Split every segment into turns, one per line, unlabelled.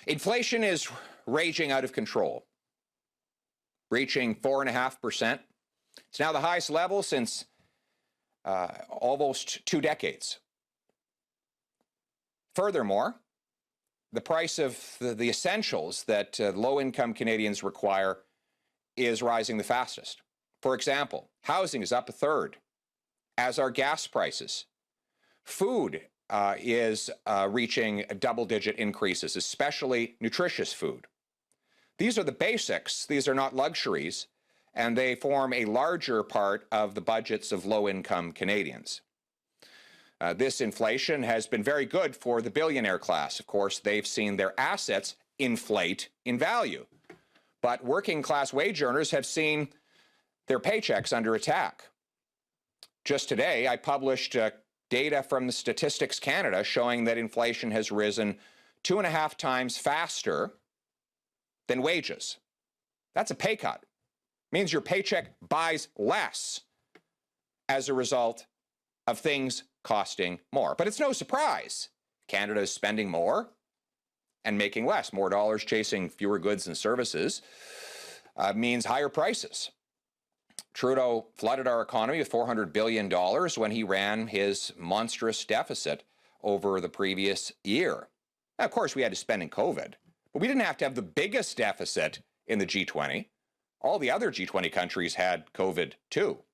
Inflation is raging out of control, reaching 4.5%. It's now the highest level since almost 2 decades. Furthermore, the price of the essentials that low-income Canadians require is rising the fastest. For example, housing is up 1/3, as are gas prices. Food is reaching double-digit increases, especially nutritious food. These are the basics. These are not luxuries, and they form a larger part of the budgets of low-income Canadians. This inflation has been very good for the billionaire class. Of course, they've seen their assets inflate in value. But working-class wage earners have seen their paychecks under attack. Just today, I published data from the Statistics Canada showing that inflation has risen 2.5 times faster than wages. That's a pay cut. It means your paycheck buys less as a result of things costing more. But it's no surprise. Canada is spending more and making less. More dollars chasing fewer goods and services means higher prices. Trudeau flooded our economy with $400 billion when he ran his monstrous deficit over the previous year. Now, of course, we had to spend in COVID, but we didn't have to have the biggest deficit in the G20. All the other G20 countries had COVID too.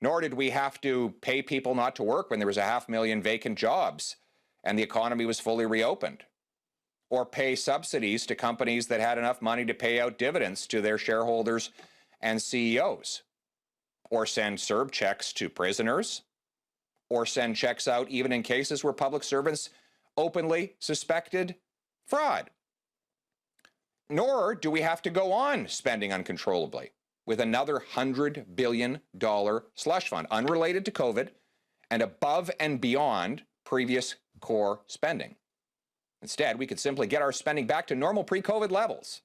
Nor did we have to pay people not to work when there was 500,000 vacant jobs and the economy was fully reopened, or pay subsidies to companies that had enough money to pay out dividends to their shareholders and CEOs, or send CERB checks to prisoners, or send checks out even in cases where public servants openly suspected fraud. Nor do we have to go on spending uncontrollably with another $100 billion slush fund, unrelated to COVID and above and beyond previous core spending. Instead, we could simply get our spending back to normal pre-COVID levels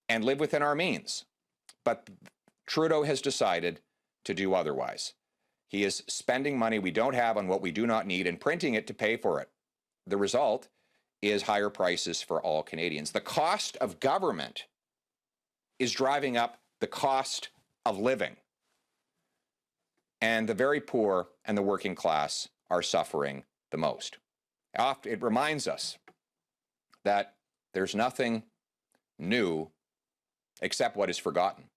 and live within our means. But Trudeau has decided to do otherwise. He is spending money we don't have on what we do not need and printing it to pay for it. The result is higher prices for all Canadians. The cost of government is driving up the cost of living. And the very poor and the working class are suffering the most. It reminds us that there's nothing new except what is forgotten.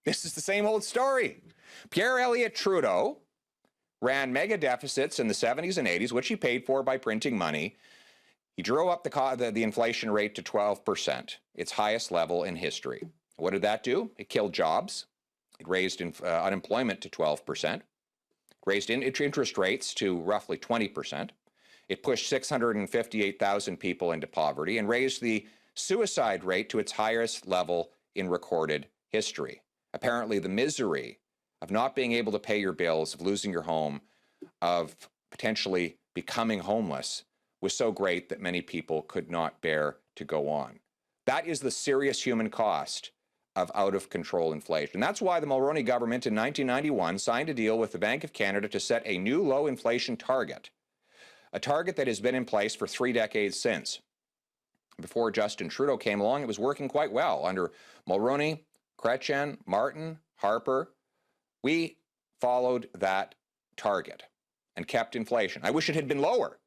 This is the same old story. Pierre Elliott Trudeau ran mega deficits in the 70s and 80s, which he paid for by printing money. He drove up the inflation rate to 12%, its highest level in history. What did that do? It killed jobs. It raised unemployment to 12%, raised interest rates to roughly 20%. It pushed 658,000 people into poverty and raised the suicide rate to its highest level in recorded history. Apparently, the misery of not being able to pay your bills, of losing your home, of potentially becoming homeless was so great that many people could not bear to go on. That is the serious human cost of out-of-control inflation. That's why the Mulroney government in 1991 signed a deal with the Bank of Canada to set a new low inflation target, a target that has been in place for 3 decades since. Before Justin Trudeau came along, it was working quite well. Under Mulroney, Chrétien, Martin, Harper, we followed that target and kept inflation. I wish it had been lower,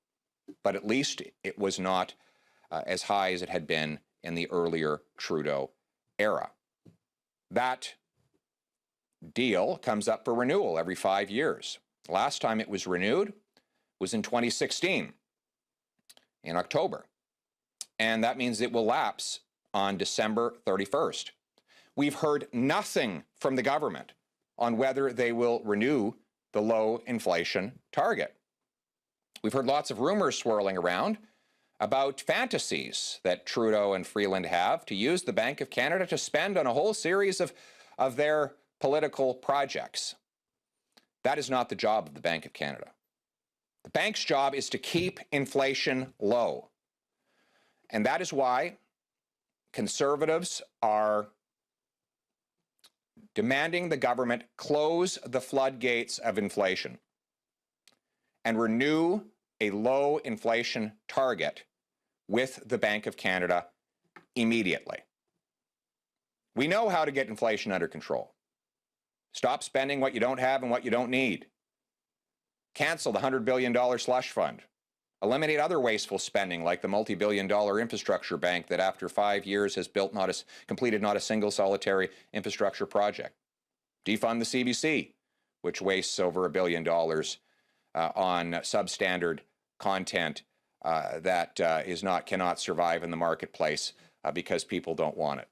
but at least it was not as high as it had been in the earlier Trudeau era. That deal comes up for renewal every 5 years. Last time it was renewed was in 2016, in October. And that means it will lapse on December 31st. We've heard nothing from the government on whether they will renew the low inflation target. We've heard lots of rumors swirling around about fantasies that Trudeau and Freeland have to use the Bank of Canada to spend on a whole series of their political projects. That is not the job of the Bank of Canada. The bank's job is to keep inflation low. And that is why Conservatives are demanding the government close the floodgates of inflation and renew a low inflation target with the Bank of Canada immediately. We know how to get inflation under control. Stop spending what you don't have and what you don't need. Cancel the $100 billion slush fund. Eliminate other wasteful spending like the multi-billion-dollar infrastructure bank that after 5 years has completed not a single solitary infrastructure project. Defund the CBC, which wastes over $1 billion on substandard content that cannot survive in the marketplace because people don't want it.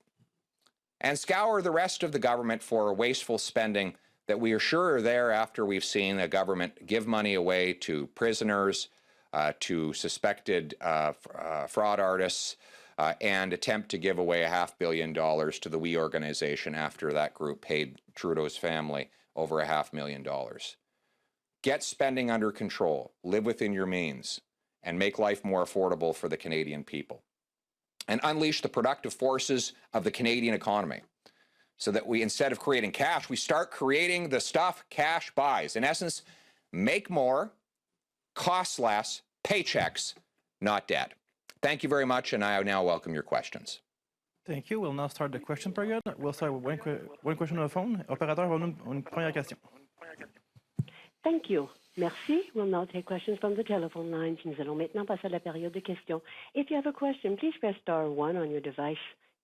And scour the rest of the government for wasteful spending that we are sure are there after we've seen the government give money away to prisoners, to suspected fraud artists, and attempt to give away $500 million to the We organization after that group paid Trudeau's family over $500,000. Get spending under control, live within your means, and make life more affordable for the Canadian people. And unleash the productive forces of the Canadian economy so that we, instead of creating cash, we start creating the stuff cash buys. In essence, make more, cost less, paychecks, not debt. Thank you very much, and I now welcome your questions.
Thank you. We'll now start the question period. We'll start with one question on the phone. Opérateur, on une première question.
Thank you. Merci. We'll now take questions from the telephone lines. Nous allons maintenant passer à la période de questions. If you have a question, please press *1 on your device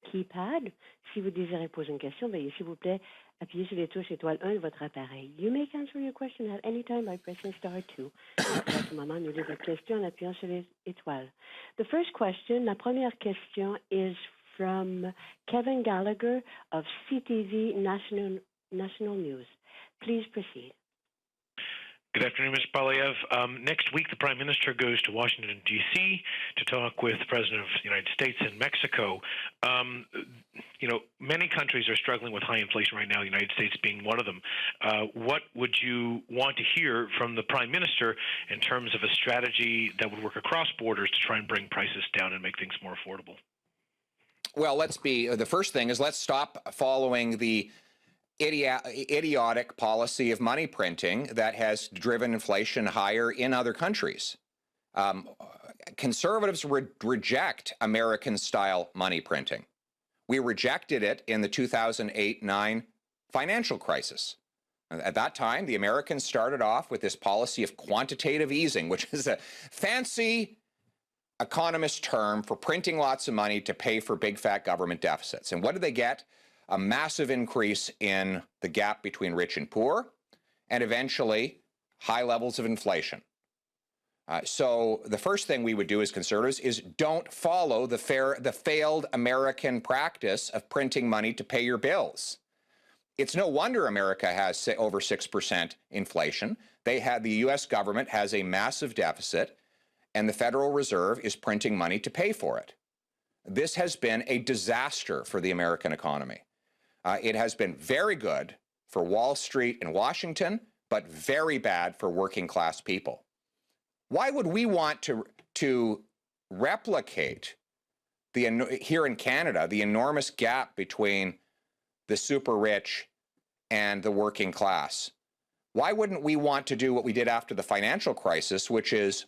keypad. Si vous désirez poser une question, veuillez s'il vous plaît appuyer sur les touches étoile 1 de votre appareil. You may cancel your question at any time by pressing *2. À ce moment, nous lisons votre question en appuyant sur les étoiles. The first question, la première question, is from Kevin Gallagher of CTV National News. Please proceed.
Good afternoon, Mr. Poilievre. Next week, the Prime Minister goes to Washington, D.C. to talk with the President of the United States and Mexico. Many countries are struggling with high inflation right now, the United States being one of them. What would you want to hear from the Prime Minister in terms of a strategy that would work across borders to try and bring prices down and make things more affordable?
Well, the first thing is let's stop following the idiotic policy of money printing that has driven inflation higher in other countries. Conservatives reject American-style money printing. We rejected it in the 2008-9 financial crisis. At that time, the Americans started off with this policy of quantitative easing, which is a fancy economist term for printing lots of money to pay for big, fat government deficits. And what did they get? A massive increase in the gap between rich and poor, and eventually high levels of inflation. So the first thing we would do as conservatives is don't follow the failed American practice of printing money to pay your bills. It's no wonder America has over 6% inflation. The U.S. government has a massive deficit, and the Federal Reserve is printing money to pay for it. This has been a disaster for the American economy. It has been very good for Wall Street and Washington, but very bad for working class people. Why would we want to replicate here in Canada the enormous gap between the super rich and the working class? Why wouldn't we want to do what we did after the financial crisis, which is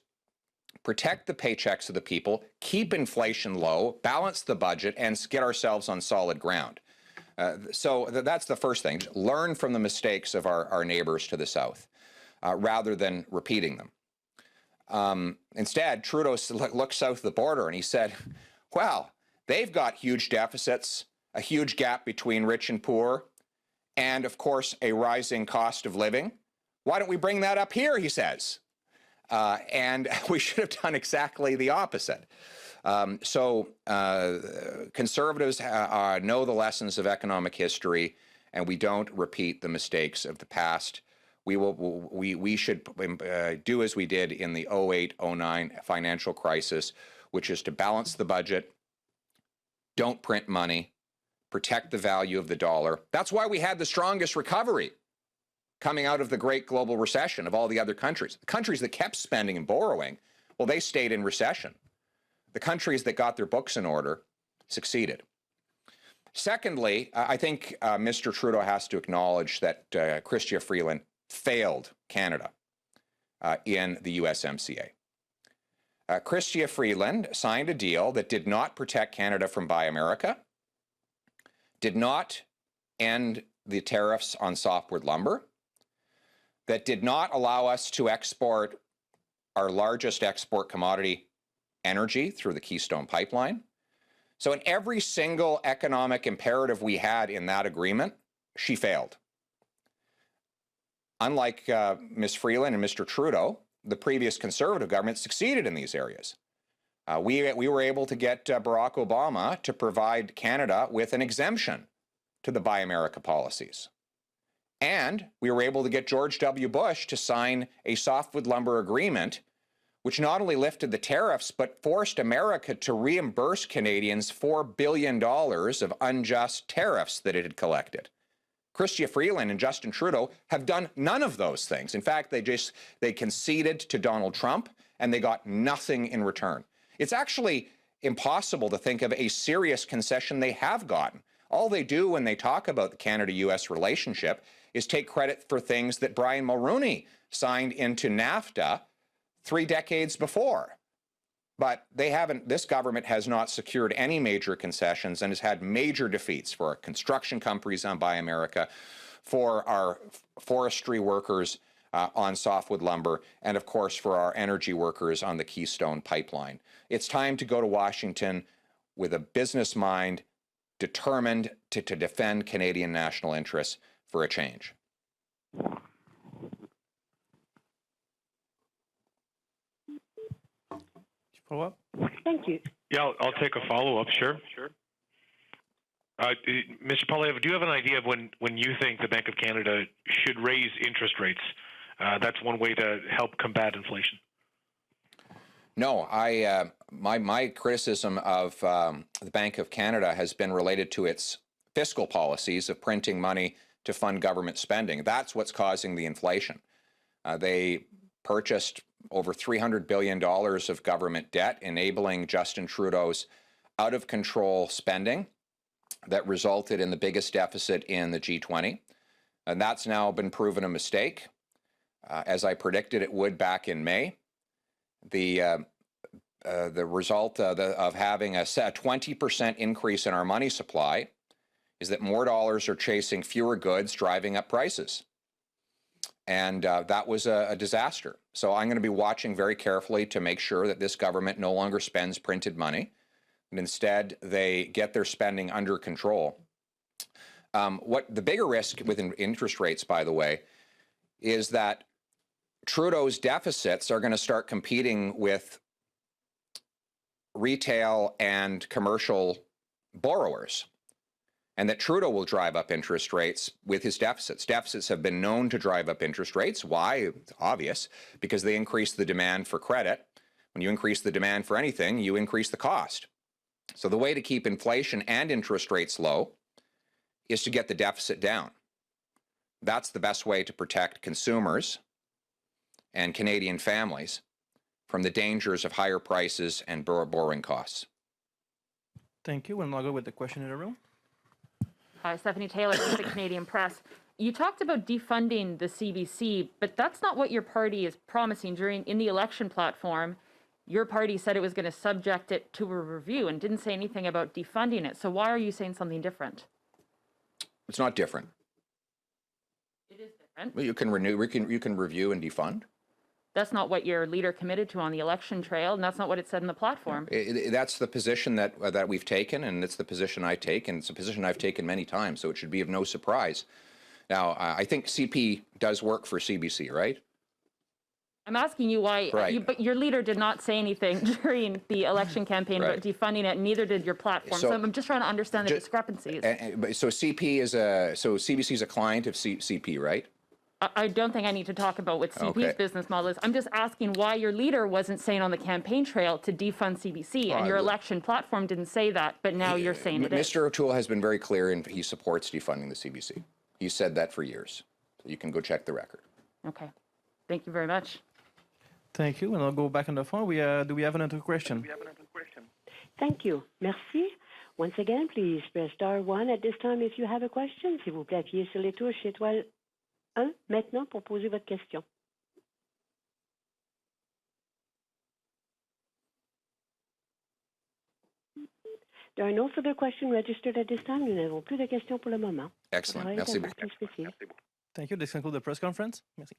protect the paychecks of the people, keep inflation low, balance the budget, and get ourselves on solid ground? So that's the first thing. Learn from the mistakes of our neighbors to the south, rather than repeating them. Instead, Trudeau looked south of the border and he said, well, they've got huge deficits, a huge gap between rich and poor, and of course, a rising cost of living. Why don't we bring that up here, he says. And we should have done exactly the opposite. Conservatives know the lessons of economic history, and we don't repeat the mistakes of the past. We should do as we did in the 08-09 financial crisis, which is to balance the budget, don't print money, protect the value of the dollar. That's why we had the strongest recovery coming out of the great global recession of all the other countries. The countries that kept spending and borrowing, well, they stayed in recession. The countries that got their books in order succeeded. Secondly, I think Mr. Trudeau has to acknowledge that Chrystia Freeland failed Canada in the USMCA. Chrystia Freeland signed a deal that did not protect Canada from Buy America, did not end the tariffs on softwood lumber, that did not allow us to export our largest export commodity, energy, through the Keystone Pipeline. So in every single economic imperative we had in that agreement, she failed. Unlike Ms. Freeland and Mr. Trudeau, the previous Conservative government succeeded in these areas. We were able to get Barack Obama to provide Canada with an exemption to the Buy America policies. And we were able to get George W. Bush to sign a softwood lumber agreement, which not only lifted the tariffs, but forced America to reimburse Canadians $4 billion of unjust tariffs that it had collected. Chrystia Freeland and Justin Trudeau have done none of those things. In fact, they conceded to Donald Trump and they got nothing in return. It's actually impossible to think of a serious concession they have gotten. All they do when they talk about the Canada-US relationship is take credit for things that Brian Mulroney signed into NAFTA 3 decades before. But they haven't, this government has not secured any major concessions and has had major defeats for our construction companies on Buy America, for our forestry workers on softwood lumber, and of course for our energy workers on the Keystone Pipeline. It's time to go to Washington with a business mind, determined to defend Canadian national interests for a change.
Follow-up?
Thank you.
Yeah, I'll take a follow-up, sure. Mr. Poilievre, do you have an idea of when you think the Bank of Canada should raise interest rates? That's one way to help combat inflation.
No, my criticism of the Bank of Canada has been related to its fiscal policies of printing money to fund government spending. That's what's causing the inflation. They purchased over $300 billion of government debt, enabling Justin Trudeau's out-of-control spending that resulted in the biggest deficit in the G20. And that's now been proven a mistake, as I predicted it would back in May. The result of having a 20% increase in our money supply is that more dollars are chasing fewer goods, driving up prices. And that was a disaster. So I'm going to be watching very carefully to make sure that this government no longer spends printed money, and instead they get their spending under control. What the bigger risk with interest rates, by the way, is that Trudeau's deficits are going to start competing with retail and commercial borrowers, and that Trudeau will drive up interest rates with his deficits. Deficits have been known to drive up interest rates. Why? It's obvious, because they increase the demand for credit. When you increase the demand for anything, you increase the cost. So the way to keep inflation and interest rates low is to get the deficit down. That's the best way to protect consumers and Canadian families from the dangers of higher prices and borrowing costs.
Thank you. We'll now go with the question in the room.
Hi, Stephanie Taylor from the Canadian Press. You talked about defunding the CBC, but that's not what your party is promising. In the election platform, your party said it was going to subject it to a review and didn't say anything about defunding it. So why are you saying something different?
It's not different.
It is different.
Well, you can review and defund.
That's not what your leader committed to on the election trail, and that's not what it said in the platform.
That's the position that we've taken, and it's the position I take, and it's a position I've taken many times, so it should be of no surprise. Now, I think CP does work for CBC, right?
I'm asking you why,
right.
But your leader did not say anything during the election campaign
right.
about defunding it, and neither did your platform. So I'm just trying to understand the discrepancies.
So CBC is a client of CP, right?
I don't think I need to talk about what CP's business model is. I'm just asking why your leader wasn't saying on the campaign trail to defund CBC, and your election platform didn't say that, but now you're saying it is.
Mr. O'Toole has been very clear, and he supports defunding the CBC. He said that for years. So you can go check the record.
Okay. Thank you very much.
Thank you. And I'll go back on the phone. Do we have another question?
Thank you. Merci. Once again, please press star 1 at this time if you have a question. S'il vous plaît, appuyez sur les touches étoile 1 maintenant pour poser votre question. There are no further questions registered at this time. Nous n'avons plus de questions pour le moment.
Excellent.
Alors,
Merci
à vous,
beaucoup.
please proceed.
Thank you. This concludes the press conference. Merci.